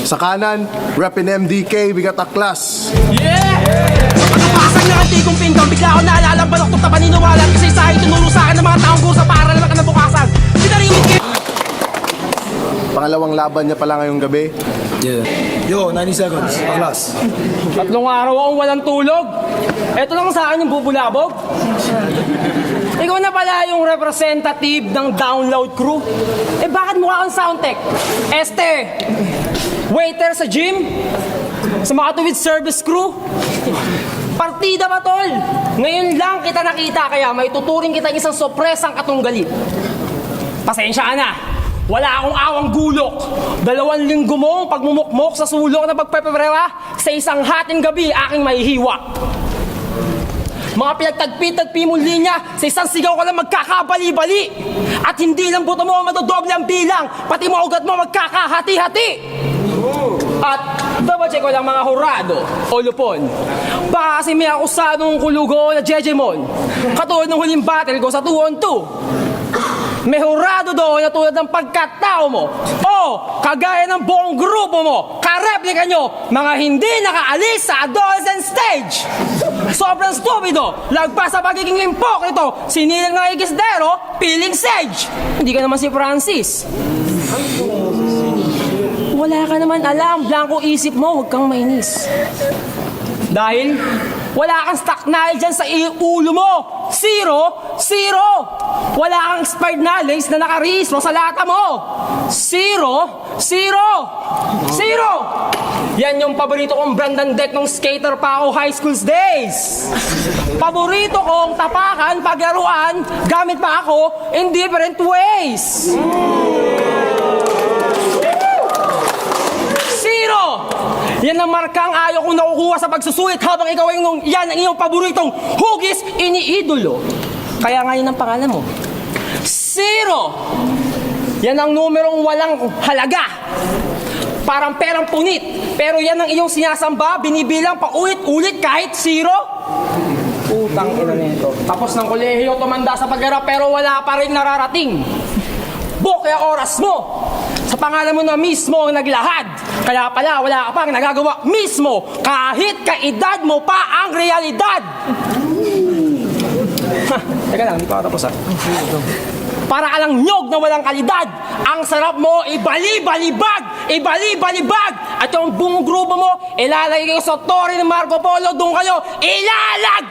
Sa kanan, Repin MDK, Bigat Aklas. Pagkapasan ng antikong pinggang, bigla ako naalala ang baloktok na paniniwala at kasaysayan tunuro sa akin ng mga taong kursa para naman kanabukasan. Sinarimit kayo! Pangalawang laban niya pala ngayong gabi. Yo, 90 seconds. Aklas. 3 araw akong walang tulog. Ito lang sa akin yung bubulabog. Ikaw na pala yung representative ng download crew. Eh bakit mukha kang soundtech? Esther, waiter sa gym? Sa mga tuwid service crew? Partida ba, tol? Ngayon lang kita nakita, kaya may tuturing kita isang sorpresang katunggali. Pasensya ka na. Wala akong awang gulok. 2 linggo mong pagmumukmok sa sulok na pagpeperewa, sa isang hating gabi aking mahihiwa. Mga pinagtagpi-tagpi mong linya, sa isang sigaw ka lang magkakabali-bali. At hindi lang buto mo madodoble ang bilang, pati mga ugat mo magkakahati-hati. At double check ko lang mga hurado o lupon. Baka kasi may akusadong kulugo na Jejemon, katulad ng huling battle ko sa 2-on-2. May hurado doon na tulad ng pagkatao mo o kagaya ng buong grupo mo, kareplika nyo, mga hindi nakaalis sa adolescent stage. Sobrang stupido, lagpas sa pagiging limpok nito, sinilang ng igisdero, piling sage. Hindi ka naman si Francis. Wala ka naman alam, blanco isip mo, huwag kang mainis. Dahil wala kang stock knowledge dyan sa ulo mo. Zero. Wala kang expired knowledge na nakarehistro sa lata mo. Zero. Yan yung paborito kong brand and deck nung skater pa ako high school days. Paborito kong tapakan, paglaruan, gamit pa ako in different ways. Zero! Yan ang markang ayaw kong nakukuha sa pagsusulit habang ikaw ay yan ang iyong paboritong hugis iniidolo. Kaya ngayon ang pangalan mo. Zero! Yan ang numerong walang halaga. Parang perang punit. Pero yan ang iyong sinasamba, binibilang paulit-ulit kahit zero. Utang ina nito. Tapos ng kolehiyo, tumanda sa pagharap pero wala pa rin nararating. Kaya oras mo sa pangalan mo na mismo ang naglahad. Kaya pala wala ka pang nagagawa mismo kahit kaedad mo pa ang realidad. Teka lang, hindi pa ako tapos Para ka lang nyog na walang kalidad. Ang sarap mo, ibali-balibag! At yung buong grupo mo, ilalagay kayo sa Torre ng Marco Polo, doon kayo ilalag!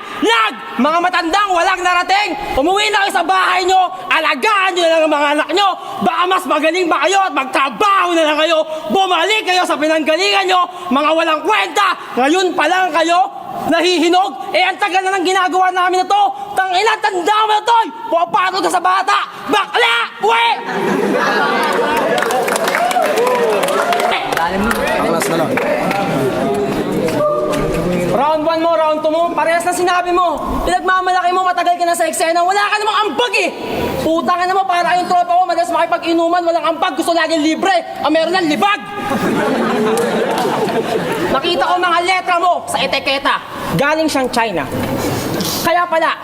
Mga matandang walang narating, umuwi na kayo sa bahay nyo, alagaan nyo na lang ang mga anak nyo, baka mas magaling ba kayo at magtrabaho na lang kayo, bumalik kayo sa pinanggalingan nyo, mga walang kwenta, ngayon pa lang kayo, nahihinog, ang tagal na ng ginagawa namin na to, tangina, tanda mo na to, pumapatol ka sa bata, bakla, uwe! Aklas na lang. Round 1 mo, round 2 mo, parehas na sinabi mo. Pinagmamalaki mo, matagal ka na sa eksena, wala ka namang ambag eh. Putang ka naman, para yung tropa ko, madalas makipag-inuman, walang ambag, gusto laging libre. Ang meron lang, libag. Nakita ko mga letra mo sa etiketa, galing siyang China. Kaya pala,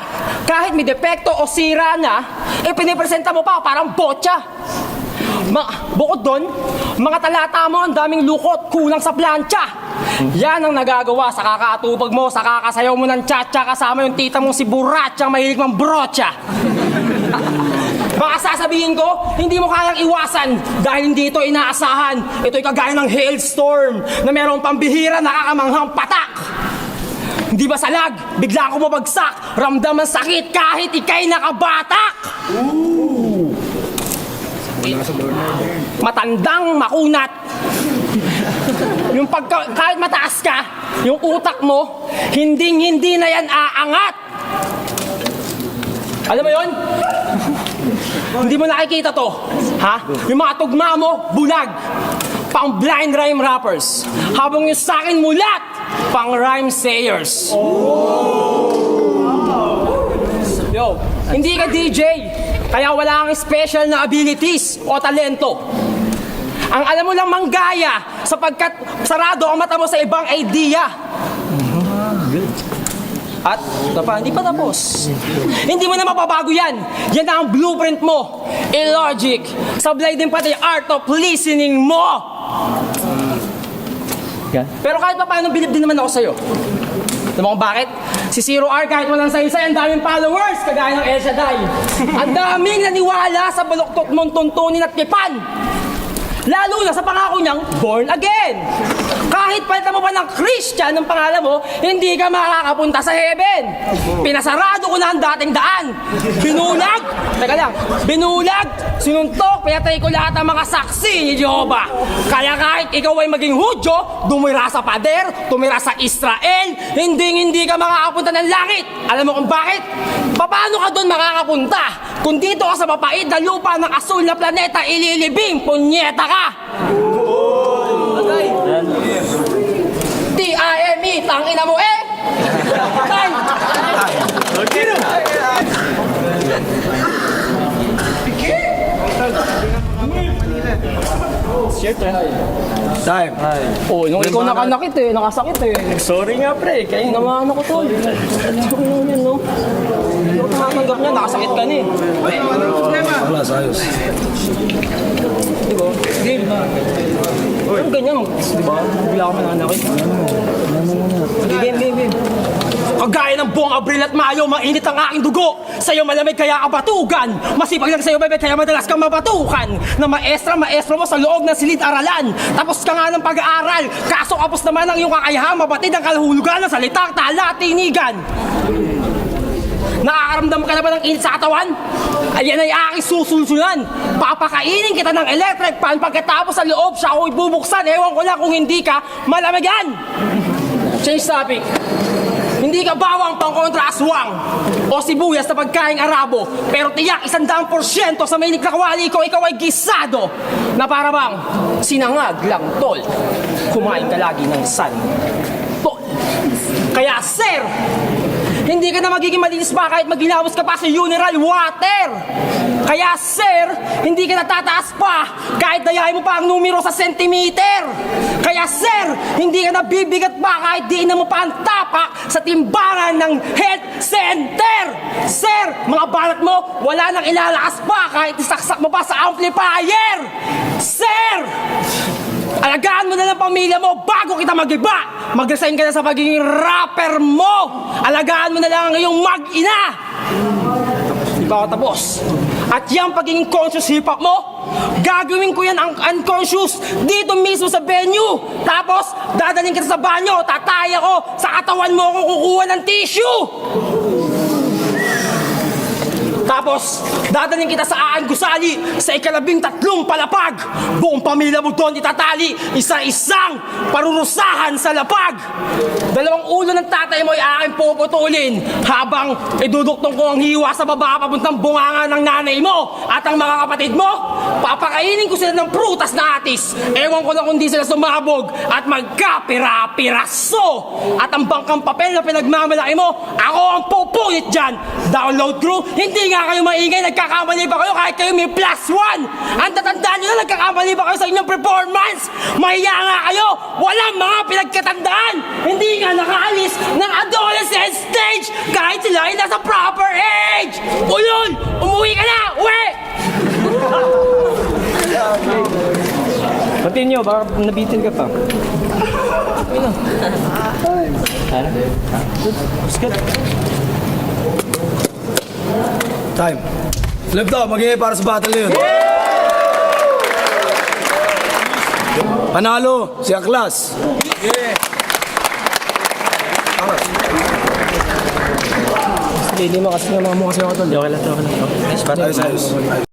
kahit may depekto o sira na, pinipresenta mo pa parang botcha. Bukod doon, mga talata mo ang daming lukot, kulang sa plancha. Yan ang nagagawa sa kakatupag mo, sa kakasayaw mo ng cha-cha kasama yung tita mong si Buracha, mahilig mang brocha. Baka sasabihin ko, hindi mo kayang iwasan dahil hindi ito inaasahan. Ito'y kagaya ng hailstorm na mayroong pambihira nakakamanghang patak. Di ba salag? Bigla ako mabagsak, ramdam ang sakit kahit ikay nakabatak. Matandang makunat. Yung kahit mataas ka, yung utak mo, hindi na yan aangat. Alam mo yon? Hindi mo nakikita to, ha? Yung mga tugma mo, bulag. Pang blind rhyme rappers. Habang yung sakin mulat, pang rhyme sayers. Yo, hindi ka DJ, kaya wala kang special na abilities o talento. Ang alam mo lang manggaya sapagkat sarado ang mata mo sa ibang idea. At hindi pa tapos. Hindi mo na mapabago yan. Yan ang blueprint mo. Illogic. Sablay din pati art of listening mo. Pero kahit pa paano, bilib din naman ako sa'yo. Alam mo kung bakit? Si Zero R kahit walang saysay, ang daming followers, kagaya ng El Shaddai. Ang daming naniwala sa baluktot mong tuntunin at kipan. Lalo na sa pangako niyang born again. Kahit palitan mo pa ng Christian ang pangalan mo, hindi ka makakapunta sa heaven. Pinasarado ko na ang dating daan. Binulag, teka lang, binulag, sinuntok, pinatay ko lahat ng mga saksi ni Jehovah. Kaya kahit ikaw ay maging Hudyo, dumira sa pader, tumira sa Israel, hindi ka makakapunta ng langit. Alam mo kung bakit? Paano ka doon makakapunta? Kung dito ka sa mapait na lupa ng asul na planeta, ililibing, punyeta ka! T-I-M-E, tangina mo eh! Time! Time. Oh, nung ikaw nakanakit eh, nakasakit eh. Sorry nga pre, kayo Naman ako tol. Ano yun, no? Hindi ko tumatanggap niya, nakasakit ka na eh. Aklas, ayos. Diba? Game. Pero ganyan, diba? Bigla ako mananakit. Game. Kagaya ng buong Abril at Mayo, mainit ang aking dugo. Sa'yo malamig kaya kabatugan. Masipag lang sa'yo, bebe, kaya madalas kang mabatukan. Na maestro mo sa loob ng silid-aralan. Tapos ka nga ng pag-aaral. Kaso kapos naman ang iyong kakayahan, mabatid ang kalahulugan ng salitang talatinigan. Nakakaramdam ka na ba ng init sa katawan? Ayan ay aking susulsulan. Papakainin kita ng electric fan pagkatapos sa loob siya ako'y bubuksan. Ewan ko lang kung hindi ka malamigan. Change topic. Hindi ka bawang pangkontra aswang o sibuyas na pagkaing Arabo, pero tiyak 100% sa mainit na kawali ko, ikaw ay gisado na para bang sinangag lang, tol. Kumain ka lagi ng san, tol. Kaya, sir, hindi ka na magiging malinis pa kahit maghilamos ka pa sa mineral water. Kaya, sir, hindi ka natataas pa kahit dayahin mo pa ang numero sa sentimeter. Kaya, sir, hindi ka nabibigat pa kahit diinan mo pa ang tapak sa timbangan ng health center. Sir, mga balat mo, wala nang ilalakas pa kahit isaksak mo pa sa amplifier. Sir, alagaan mo na lang pamilya mo bago kita mag-iba. Mag-resign ka na sa pagiging rapper mo. Alagaan mo na lang ang iyong mag-ina. Di ba ako tapos? At yung pagiging conscious hip-hop mo, gagawin ko yan ang unconscious dito mismo sa venue. Tapos, dadaling kita sa banyo, tataya ko, sa katawan mo kung kukuha ng tissue. Tapos, dadaling kita sa Aan Gusali sa ika-13 palapag. Buong pamilya mo doon itatali, isa-isang parurusahan sa lapag. 2 ulo ng tatay mo ay aking puputulin habang iduduktong ko ang hiwa sa baba papuntang bunganga ng nanay mo at ang mga kapatid mo. Papakainin ko sila ng prutas na atis. Ewan ko na kung di sila sumabog at magkapira-piraso. At ang bangkang papel na pinagmamalaki mo, ako ang pupunit dyan. Download crew, hindi nga kayo maingay, nagkakamali ba kayo kahit kayo may +1? Ang tatandaan nyo na nagkakamali ba kayo sa inyong performance? Mahiya nga kayo, walang mga pinagkatandaan. Hindi nga nakaalis ng adolescent stage kahit sila ay nasa proper age. Ulol, umuwi ka na, uwi! Continue, baka nabitin ka pa. Time. Flip daw, mag-iingay para sa battle na yun. Panalo, si Aklas. Hindi mo kasi nga mga mukha sa'yo, tol. Okay lang. Ayos.